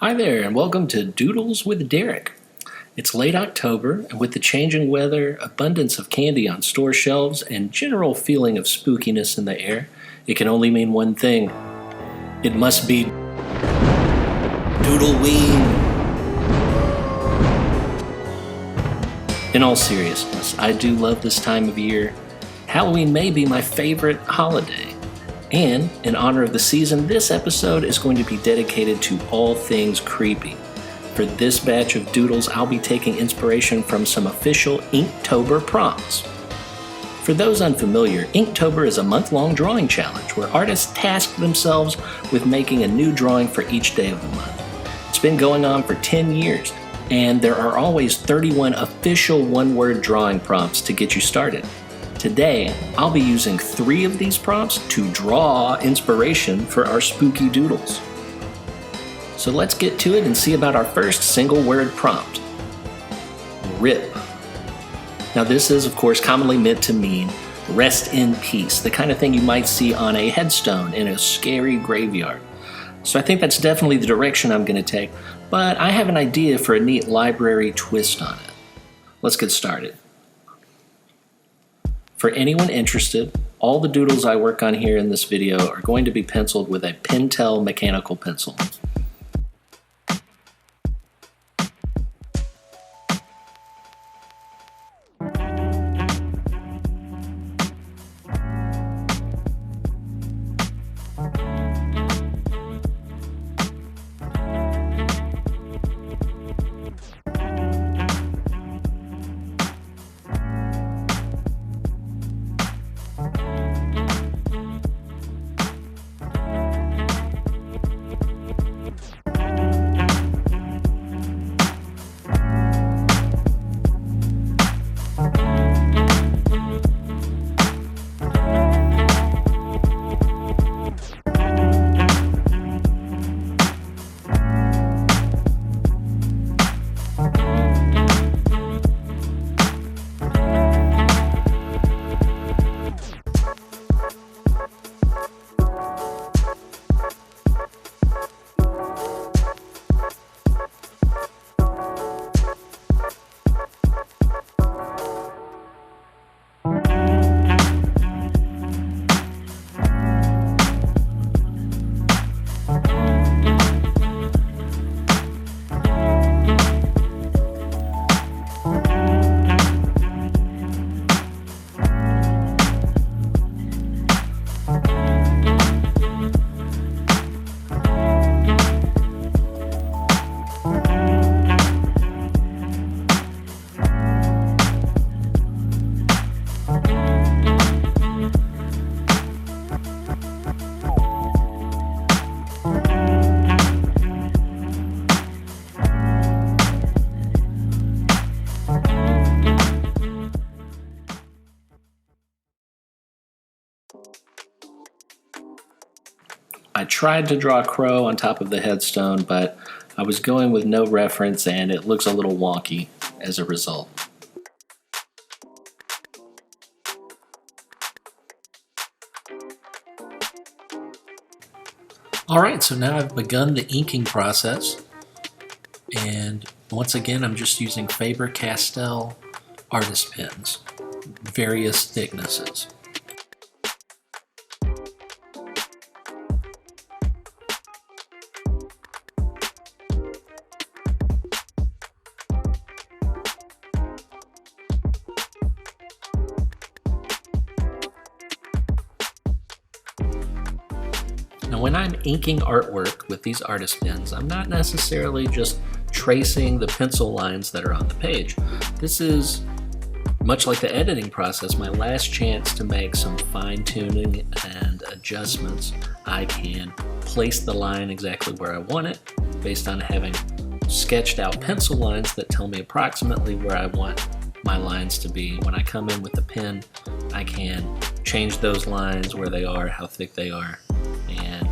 Hi there, and welcome to Doodles with Derek. It's late October, and with the changing weather, abundance of candy on store shelves, and general feeling of spookiness in the air, it can only mean one thing. It must be Doodleween. In all seriousness, I do love this time of year. Halloween may be my favorite holiday. And, in honor of the season, this episode is going to be dedicated to all things creepy. For this batch of doodles, I'll be taking inspiration from some official Inktober prompts. For those unfamiliar, Inktober is a month-long drawing challenge where artists task themselves with making a new drawing for each day of the month. It's been going on for 10 years, and there are always 31 official one-word drawing prompts to get you started. Today, I'll be using 3 of these prompts to draw inspiration for our spooky doodles. So let's get to it and see about our first single-word prompt. RIP. Now this is, of course, commonly meant to mean rest in peace, the kind of thing you might see on a headstone in a scary graveyard. So I think that's definitely the direction I'm going to take, but I have an idea for a neat library twist on it. Let's get started. For anyone interested, all the doodles I work on here in this video are going to be penciled with a Pentel mechanical pencil. I tried to draw a crow on top of the headstone, but I was going with no reference and it looks a little wonky as a result. Alright, so now I've begun the inking process, and once again I'm just using Faber-Castell artist pens, various thicknesses. Now when I'm inking artwork with these artist pens, I'm not necessarily just tracing the pencil lines that are on the page. This is, much like the editing process, my last chance to make some fine-tuning and adjustments. I can place the line exactly where I want it based on having sketched out pencil lines that tell me approximately where I want my lines to be. When I come in with the pen, I can change those lines, where they are, how thick they are, and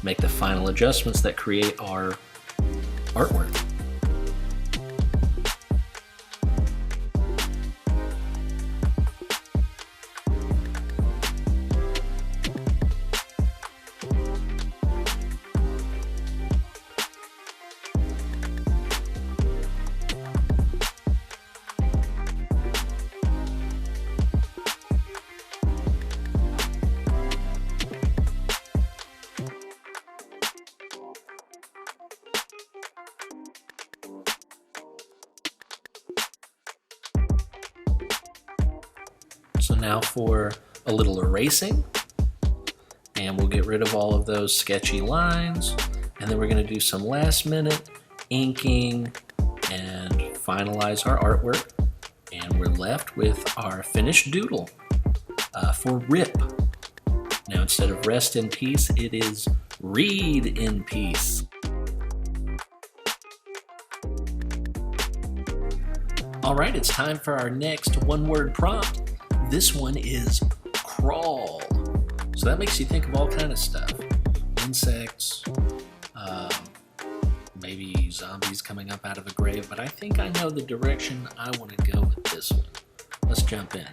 make the final adjustments that create our artwork. So now for a little erasing, and we'll get rid of all of those sketchy lines, and then we're going to do some last minute inking and finalize our artwork, and we're left with our finished doodle for RIP. Now instead of rest in peace, it is read in peace. Alright, it's time for our next one-word prompt. This one is crawl. So that makes you think of all kind of stuff. Insects, maybe zombies coming up out of a grave, but I think I know the direction I want to go with this one. Let's jump in.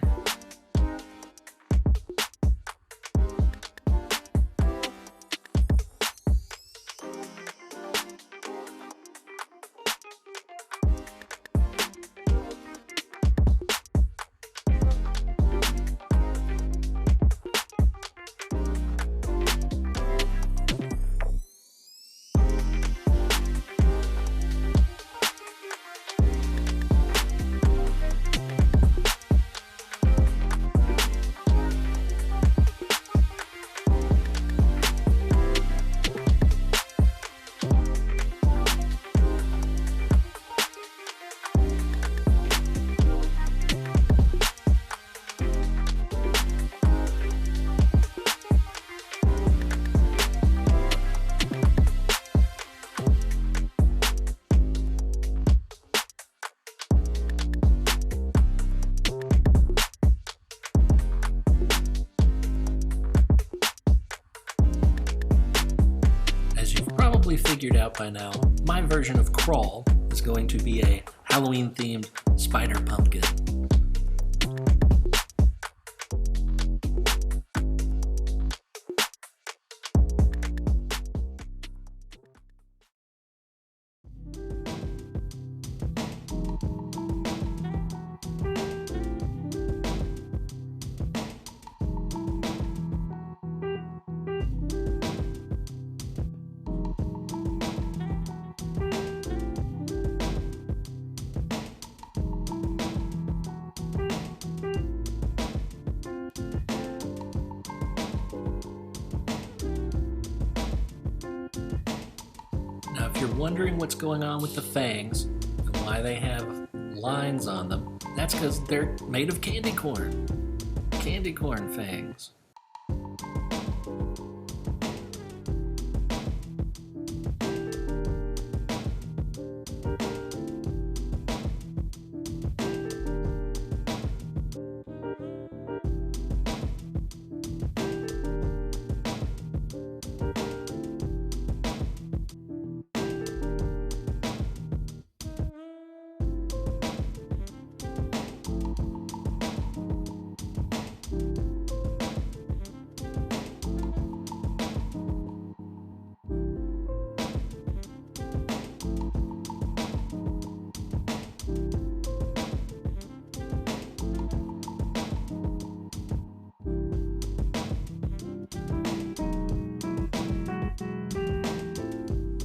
Figured out by now, my version of crawl is going to be a Halloween themed spider pumpkin. Now, if you're wondering what's going on with the fangs and why they have lines on them, that's because they're made of candy corn. Candy corn fangs.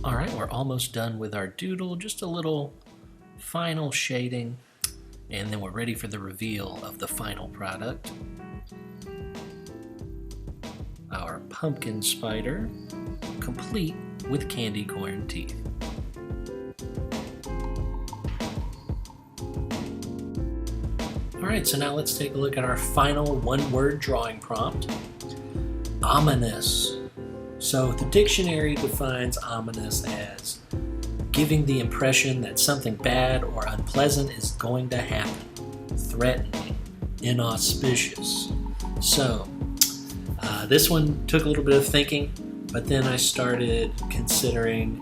Alright, we're almost done with our doodle, just a little final shading, and then we're ready for the reveal of the final product. Our pumpkin spider, complete with candy corn teeth. Alright, so now let's take a look at our final one-word drawing prompt. Ominous. So the dictionary defines ominous as giving the impression that something bad or unpleasant is going to happen, threatening, inauspicious. So this one took a little bit of thinking, but then I started considering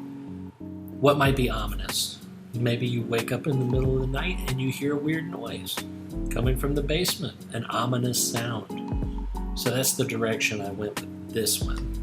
what might be ominous. Maybe you wake up in the middle of the night and you hear a weird noise coming from the basement, an ominous sound. So that's the direction I went with this one.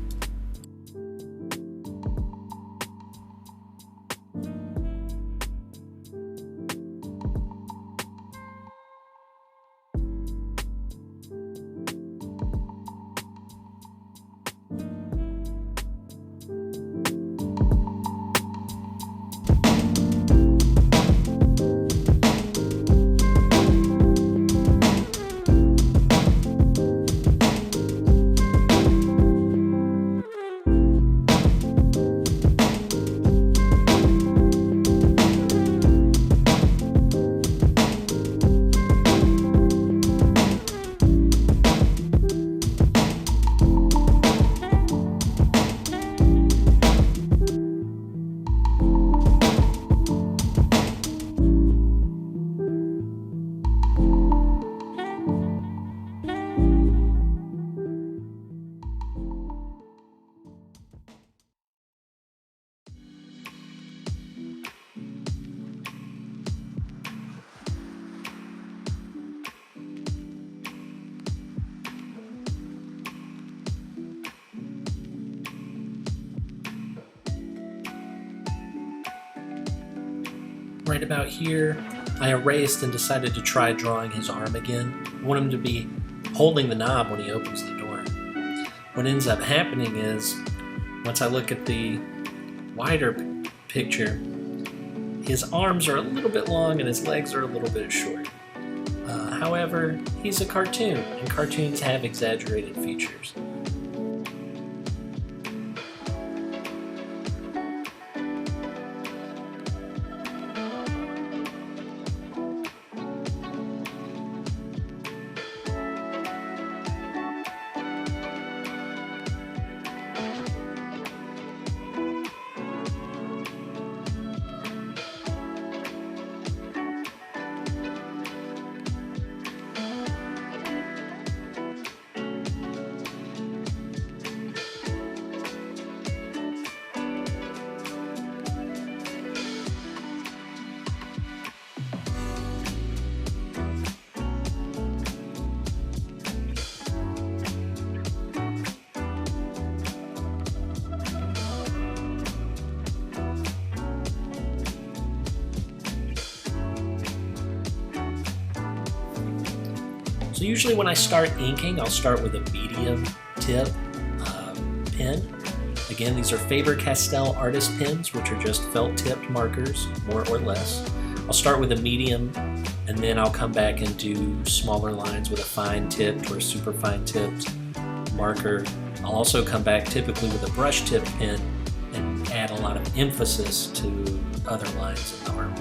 right about here, I erased and decided to try drawing his arm again. I want him to be holding the knob when he opens the door. What ends up happening is, once I look at the wider picture, his arms are a little bit long and his legs are a little bit short. However, he's a cartoon, and cartoons have exaggerated features. So usually when I start inking, I'll start with a medium tip pen. Again, these are Faber-Castell artist pens, which are just felt-tipped markers, more or less. I'll start with a medium, and then I'll come back and do smaller lines with a fine-tipped or super fine-tipped marker. I'll also come back typically with a brush-tipped pen and add a lot of emphasis to other lines in the artwork.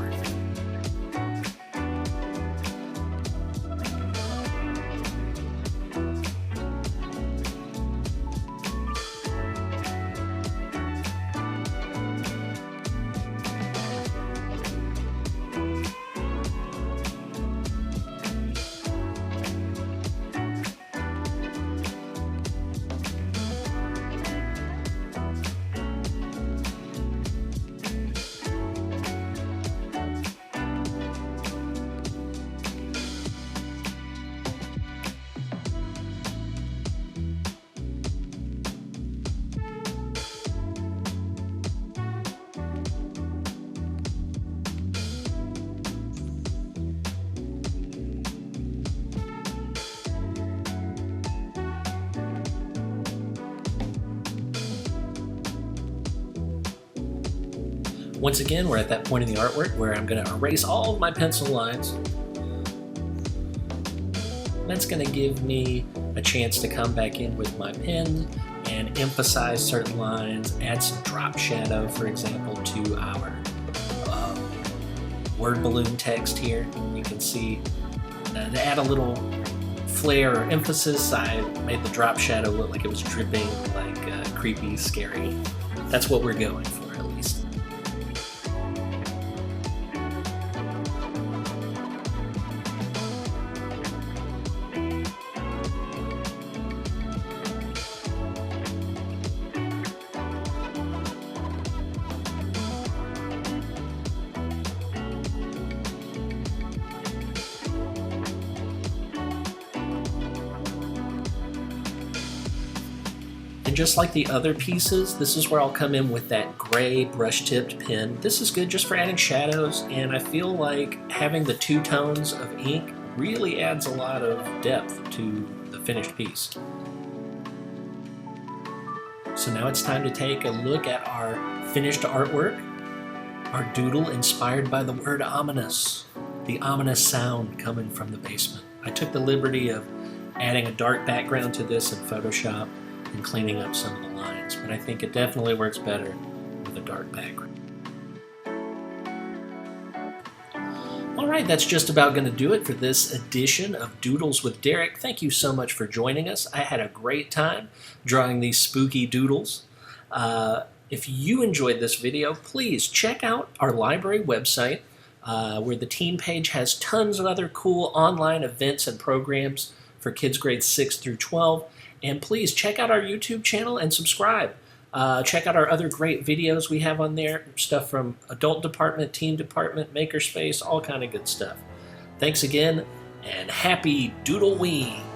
Once again, we're at that point in the artwork where I'm going to erase all of my pencil lines. That's going to give me a chance to come back in with my pen and emphasize certain lines, add some drop shadow, for example, to our word balloon text here. You can see to add a little flair or emphasis, I made the drop shadow look like it was dripping, like creepy, scary. That's what we're going for, at least. And just like the other pieces, this is where I'll come in with that gray brush-tipped pen. This is good just for adding shadows, and I feel like having the two tones of ink really adds a lot of depth to the finished piece. So now it's time to take a look at our finished artwork, our doodle inspired by the word ominous, the ominous sound coming from the basement. I took the liberty of adding a dark background to this in Photoshop and cleaning up some of the lines, but I think it definitely works better with a dark background. Alright, that's just about going to do it for this edition of Doodles with Derek. Thank you so much for joining us. I had a great time drawing these spooky doodles. If you enjoyed this video, please check out our library website where the teen page has tons of other cool online events and programs for kids grades 6 through 12. And please check out our YouTube channel and subscribe. Check out our other great videos we have on there. Stuff from adult department, teen department, makerspace, all kind of good stuff. Thanks again, and happy Doodleween!